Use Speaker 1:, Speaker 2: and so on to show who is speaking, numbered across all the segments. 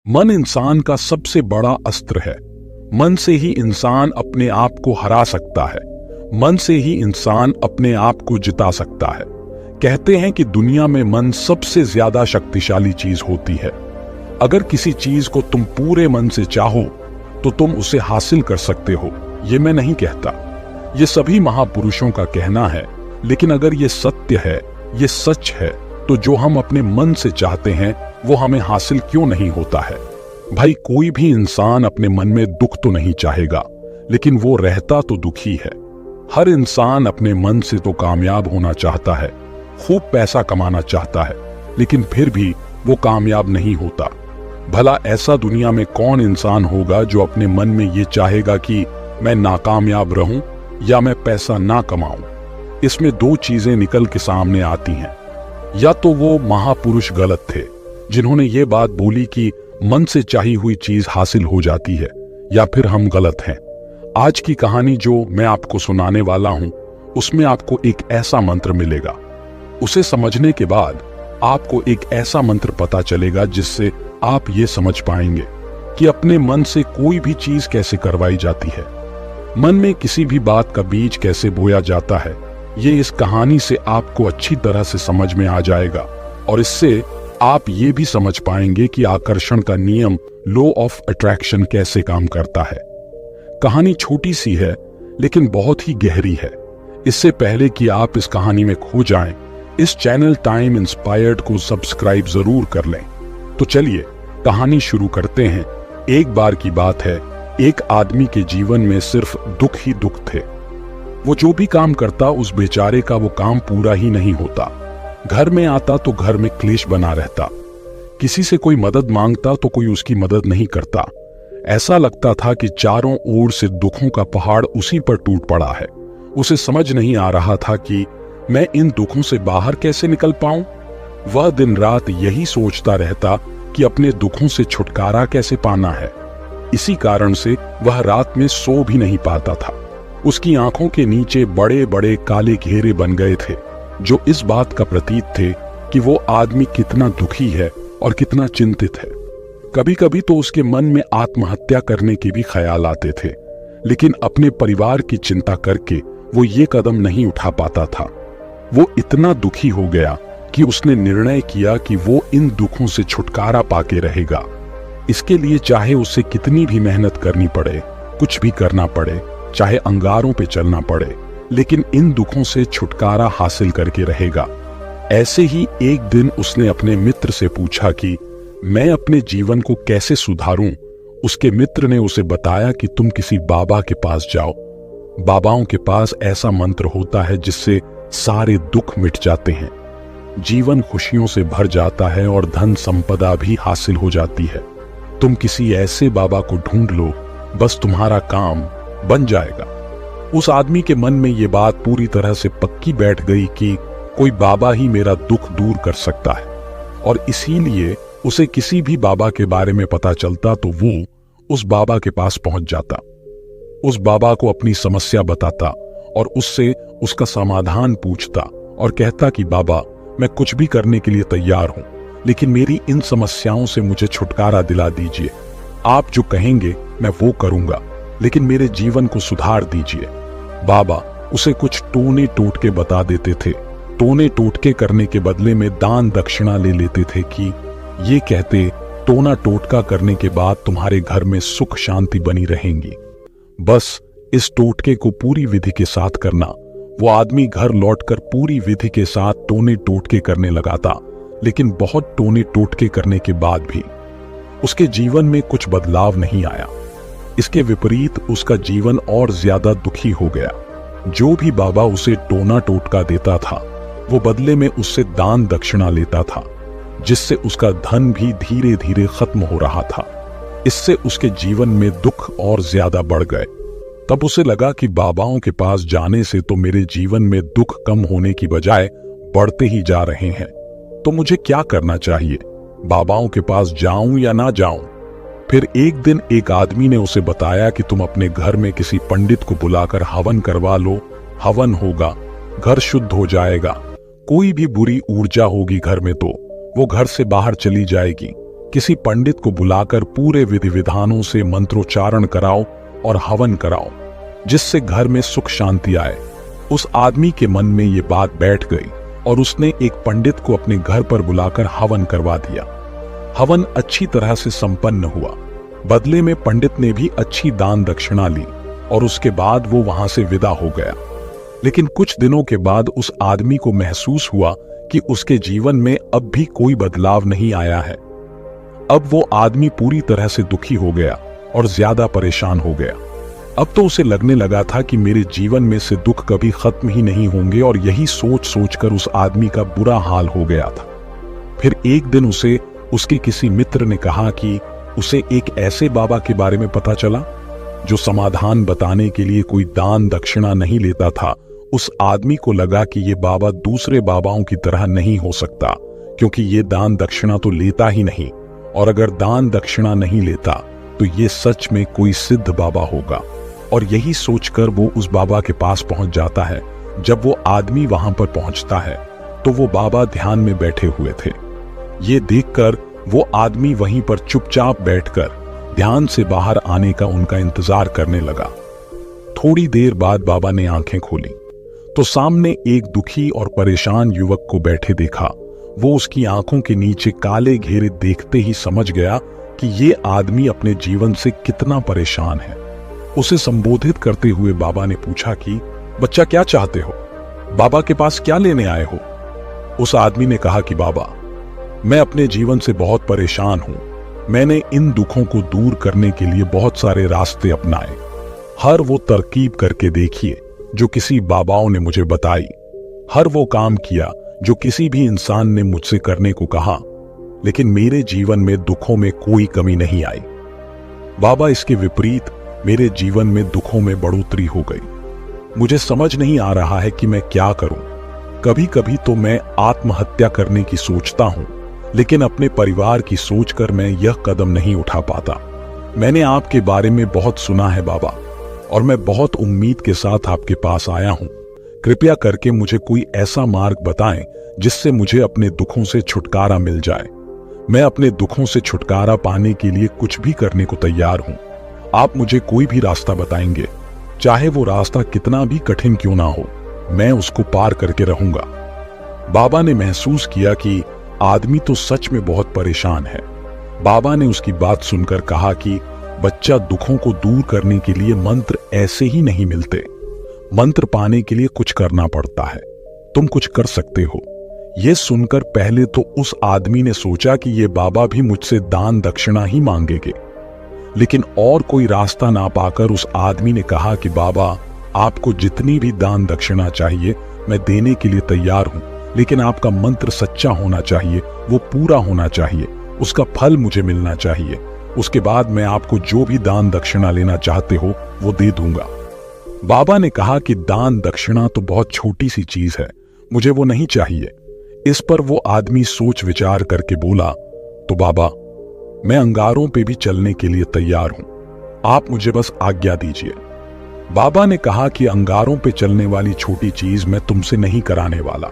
Speaker 1: मन इंसान का सबसे बड़ा अस्त्र है। मन से ही इंसान अपने आप को हरा सकता है। मन से ही इंसान अपने आप को जिता सकता है। कहते हैं कि दुनिया में मन सबसे ज्यादा शक्तिशाली चीज होती है। अगर किसी चीज को तुम पूरे मन से चाहो तो तुम उसे हासिल कर सकते हो। ये मैं नहीं कहता, ये सभी महापुरुषों का कहना है। लेकिन अगर ये सत्य है, ये सच है, तो जो हम अपने मन से चाहते हैं वो हमें हासिल क्यों नहीं होता है। भाई, कोई भी इंसान अपने मन में दुख तो नहीं चाहेगा, लेकिन वो रहता तो दुखी है। हर इंसान अपने मन से तो कामयाब होना चाहता है, खूब पैसा कमाना चाहता है, लेकिन फिर भी वो कामयाब नहीं होता। भला ऐसा दुनिया में कौन इंसान होगा जो अपने मन में ये चाहेगा कि मैं नाकामयाब रहूं या मैं पैसा ना कमाऊं। इसमें दो चीजें निकल के सामने आती हैं। या तो वो महापुरुष गलत थे जिन्होंने ये बात बोली कि मन से चाही हुई चीज हासिल हो जाती है, या फिर हम गलत हैं। आज की कहानी जो मैं आपको सुनाने वाला हूं, उसमें आपको एक ऐसा मंत्र मिलेगा। उसे समझने के बाद आपको एक ऐसा मंत्र पता चलेगा जिससे आप ये समझ पाएंगे कि अपने मन से कोई भी चीज कैसे करवाई जाती है। मन में किसी भी बात का बीज कैसे बोया जाता है, ये इस कहानी से आपको अच्छी तरह से समझ में आ जाएगा। और इससे आप ये भी समझ पाएंगे कि आकर्षण का नियम, लॉ ऑफ अट्रैक्शन, कैसे काम करता है। कहानी छोटी सी है लेकिन बहुत ही गहरी है। इससे पहले कि आप इस कहानी में खो जाएं, इस चैनल टाइम इंस्पायर्ड को सब्सक्राइब जरूर कर लें। तो चलिए कहानी शुरू करते हैं। एक बार की बात है, एक आदमी के जीवन में सिर्फ दुख ही दुख थे। वो जो भी काम करता उस बेचारे का वो काम पूरा ही नहीं होता। घर में आता तो घर में क्लेश बना रहता। किसी से कोई मदद मांगता तो कोई उसकी मदद नहीं करता। ऐसा लगता था कि चारों ओर से दुखों का पहाड़ उसी पर टूट पड़ा है। उसे समझ नहीं आ रहा था कि मैं इन दुखों से बाहर कैसे निकल पाऊं। वह दिन रात यही सोचता रहता कि अपने दुखों से छुटकारा कैसे पाना है। इसी कारण से वह रात में सो भी नहीं पाता था। उसकी आंखों के नीचे बड़े बड़े काले घेरे बन गए थे, जो इस बात का प्रतीक थे कि वो आदमी कितना दुखी है और कितना चिंतित है। कभी कभी तो उसके मन में आत्महत्या करने के भी ख्याल आते थे, लेकिन अपने परिवार की चिंता करके वो ये कदम नहीं उठा पाता था। वो इतना दुखी हो गया कि उसने निर्णय किया कि वो इन दुखों से छुटकारा पाके रहेगा। इसके लिए चाहे उसे कितनी भी मेहनत करनी पड़े, कुछ भी करना पड़े, चाहे अंगारों पे चलना पड़े, लेकिन इन दुखों से छुटकारा हासिल करके रहेगा। ऐसे ही एक दिन उसने अपने मित्र से पूछा कि मैं अपने जीवन को कैसे सुधारूं। उसके मित्र ने उसे बताया कि तुम किसी बाबा के पास जाओ। बाबाओं के पास ऐसा मंत्र होता है जिससे सारे दुख मिट जाते हैं, जीवन खुशियों से भर जाता है और धन संपदा भी हासिल हो जाती है। तुम किसी ऐसे बाबा को ढूंढ लो, बस तुम्हारा काम बन जाएगा। उस आदमी के मन में ये बात पूरी तरह से पक्की बैठ गई कि कोई बाबा ही मेरा दुख दूर कर सकता है, और इसीलिए उसे किसी भी बाबा के बारे में पता चलता तो वो उस बाबा के पास पहुंच जाता, उस बाबा को अपनी समस्या बताता और उससे उसका समाधान पूछता और कहता कि बाबा, मैं कुछ भी करने के लिए तैयार हूं, लेकिन मेरी इन समस्याओं से मुझे छुटकारा दिला दीजिए। आप जो कहेंगे मैं वो करूंगा, लेकिन मेरे जीवन को सुधार दीजिए। बाबा उसे कुछ टोने टोटके बता देते थे। टोने टोटके करने के बदले में दान दक्षिणा ले लेते थे कि ये कहते, टोना टोटका करने के बाद तुम्हारे घर में सुख शांति बनी रहेंगी, बस इस टोटके को पूरी विधि के साथ करना। वो आदमी घर लौटकर पूरी विधि के साथ टोने टोटके करने लगा था, लेकिन बहुत टोने टोटके करने के बाद भी उसके जीवन में कुछ बदलाव नहीं आया। इसके विपरीत उसका जीवन और ज्यादा दुखी हो गया। जो भी बाबा उसे टोना टोटका देता था, वो बदले में उससे दान दक्षिणा लेता था, जिससे उसका धन भी धीरे धीरे खत्म हो रहा था। इससे उसके जीवन में दुख और ज्यादा बढ़ गए। तब उसे लगा कि बाबाओं के पास जाने से तो मेरे जीवन में दुख कम होने की बजाय बढ़ते ही जा रहे हैं। तो मुझे क्या करना चाहिए? बाबाओं के पास जाऊं या ना जाऊं? फिर एक दिन एक आदमी ने उसे बताया कि तुम अपने घर में किसी पंडित को बुलाकर हवन करवा लो। हवन होगा, घर शुद्ध हो जाएगा। कोई भी बुरी ऊर्जा होगी घर में तो वो घर से बाहर चली जाएगी। किसी पंडित को बुलाकर पूरे विधि विधानों से मंत्रोच्चारण कराओ और हवन कराओ, जिससे घर में सुख शांति आए। उस आदमी के मन में ये बात बैठ गई और उसने एक पंडित को अपने घर पर बुलाकर हवन करवा दिया। हवन अच्छी तरह से संपन्न हुआ। बदले में पंडित ने भी अच्छी दान दक्षिणा ली और उसके बाद वो वहां से विदा हो गया। लेकिन कुछ दिनों के बाद उस आदमी को महसूस हुआ कि उसके जीवन में अब भी कोई बदलाव नहीं आया है। अब वो आदमी पूरी तरह से दुखी हो गया और ज्यादा परेशान हो गया। अब तो उसे लगने लगा था कि मेरे जीवन में से दुख कभी खत्म ही नहीं होंगे, और यही सोच सोचकर उस आदमी का बुरा हाल हो गया था। फिर एक दिन उसे उसके किसी मित्र ने कहा कि उसे एक ऐसे बाबा के बारे में पता चला जो समाधान बताने के लिए कोई दान दक्षिणा नहीं लेता था। उस आदमी को लगा कि ये बाबा दूसरे बाबाओं की तरह नहीं हो सकता, क्योंकि ये दान दक्षिणा तो लेता ही नहीं, और अगर दान दक्षिणा नहीं लेता तो ये सच में कोई सिद्ध बाबा होगा। और यही सोचकर वो उस बाबा के पास पहुंच जाता है। जब वो आदमी वहां पर पहुंचता है तो वो बाबा ध्यान में बैठे हुए थे। ये देखकर वो आदमी वहीं पर चुपचाप बैठकर ध्यान से बाहर आने का उनका इंतजार करने लगा। थोड़ी देर बाद बाबा ने आंखें खोली तो सामने एक दुखी और परेशान युवक को बैठे देखा। वो उसकी आंखों के नीचे काले घेरे देखते ही समझ गया कि ये आदमी अपने जीवन से कितना परेशान है। उसे संबोधित करते हुए बाबा ने पूछा कि बच्चा, क्या चाहते हो? बाबा के पास क्या लेने आए हो? उस आदमी ने कहा कि बाबा, मैं अपने जीवन से बहुत परेशान हूं। मैंने इन दुखों को दूर करने के लिए बहुत सारे रास्ते अपनाए, हर वो तरकीब करके देखिए जो किसी बाबाओं ने मुझे बताई, हर वो काम किया जो किसी भी इंसान ने मुझसे करने को कहा, लेकिन मेरे जीवन में दुखों में कोई कमी नहीं आई। बाबा, इसके विपरीत मेरे जीवन में दुखों में बढ़ोतरी हो गई। मुझे समझ नहीं आ रहा है कि मैं क्या करूं। कभी कभी तो मैं आत्महत्या करने की सोचता हूं, लेकिन अपने परिवार की सोचकर मैं यह कदम नहीं उठा पाता। मैंने आपके बारे में बहुत सुना है बाबा, और मैं बहुत उम्मीद के साथ आपके पास आया हूं। कृपया करके मुझे कोई ऐसा मार्ग बताएं जिससे मुझे अपने दुखों से छुटकारा मिल जाए। मैं अपने दुखों से छुटकारा पाने के लिए कुछ भी करने को तैयार हूं। आप मुझे कोई भी रास्ता बताएंगे, चाहे वो रास्ता कितना भी कठिन क्यों ना हो, मैं उसको पार करके रहूंगा। बाबा ने महसूस किया कि आदमी तो सच में बहुत परेशान है। बाबा ने उसकी बात सुनकर कहा कि बच्चा, दुखों को दूर करने के लिए मंत्र ऐसे ही नहीं मिलते। मंत्र पाने के लिए कुछ करना पड़ता है। तुम कुछ कर सकते हो। यह सुनकर पहले तो उस आदमी ने सोचा कि ये बाबा भी मुझसे दान दक्षिणा ही मांगेंगे, लेकिन और कोई रास्ता ना पाकर उस आदमी ने कहा कि बाबा, आपको जितनी भी दान दक्षिणा चाहिए मैं देने के लिए तैयार हूं, लेकिन आपका मंत्र सच्चा होना चाहिए, वो पूरा होना चाहिए, उसका फल मुझे मिलना चाहिए। उसके बाद मैं आपको जो भी दान दक्षिणा लेना चाहते हो वो दे दूंगा। बाबा ने कहा कि दान दक्षिणा तो बहुत छोटी सी चीज है, मुझे वो नहीं चाहिए। इस पर वो आदमी सोच विचार करके बोला, तो बाबा, मैं अंगारों पे भी चलने के लिए तैयार हूं, आप मुझे बस आज्ञा दीजिए। बाबा ने कहा कि अंगारों पे चलने वाली छोटी चीज मैं तुमसे नहीं कराने वाला।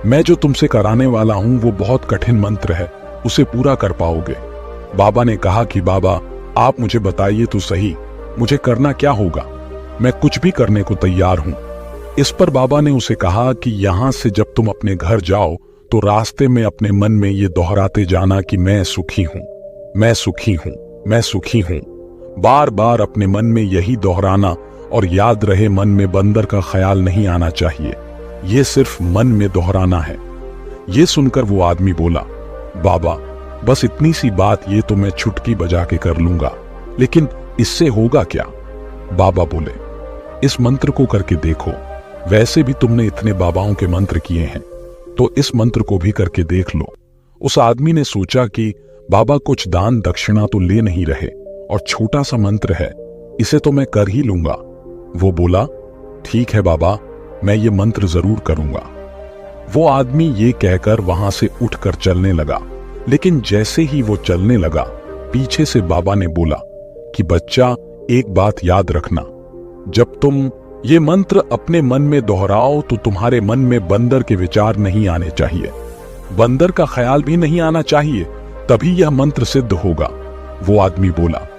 Speaker 1: मैं जो तुमसे कराने वाला हूं वो बहुत कठिन मंत्र है, उसे पूरा कर पाओगे। बाबा ने कहा कि बाबा, आप मुझे बताइए तो सही, मुझे करना क्या होगा? मैं कुछ भी करने को तैयार हूं। इस पर बाबा ने उसे कहा कि यहां से जब तुम अपने घर जाओ तो रास्ते में अपने मन में ये दोहराते जाना कि मैं सुखी हूं, मैं सुखी हूं, मैं सुखी हूं। बार बार अपने मन में यही दोहराना, और याद रहे मन में बंदर का ख्याल नहीं आना चाहिए, ये सिर्फ मन में दोहराना है। ये सुनकर वो आदमी बोला, बाबा, बस इतनी सी बात, ये तो मैं चुटकी बजा के कर लूंगा, लेकिन इससे होगा क्या? बाबा बोले, इस मंत्र को करके देखो। वैसे भी तुमने इतने बाबाओं के मंत्र किए हैं, तो इस मंत्र को भी करके देख लो। उस आदमी ने सोचा कि बाबा कुछ दान दक्षिणा तो ले नहीं रहे, और छोटा सा मंत्र है, इसे तो मैं कर ही लूंगा। वो बोला, ठीक है बाबा, मैं ये मंत्र जरूर करूंगा। वो आदमी ये कहकर वहां से उठकर चलने लगा, लेकिन जैसे ही वो चलने लगा, पीछे से बाबा ने बोला कि बच्चा, एक बात याद रखना, जब तुम ये मंत्र अपने मन में दोहराओ तो तुम्हारे मन में बंदर के विचार नहीं आने चाहिए, बंदर का ख्याल भी नहीं आना चाहिए, तभी यह मंत्र सिद्ध होगा। वो आदमी बोला,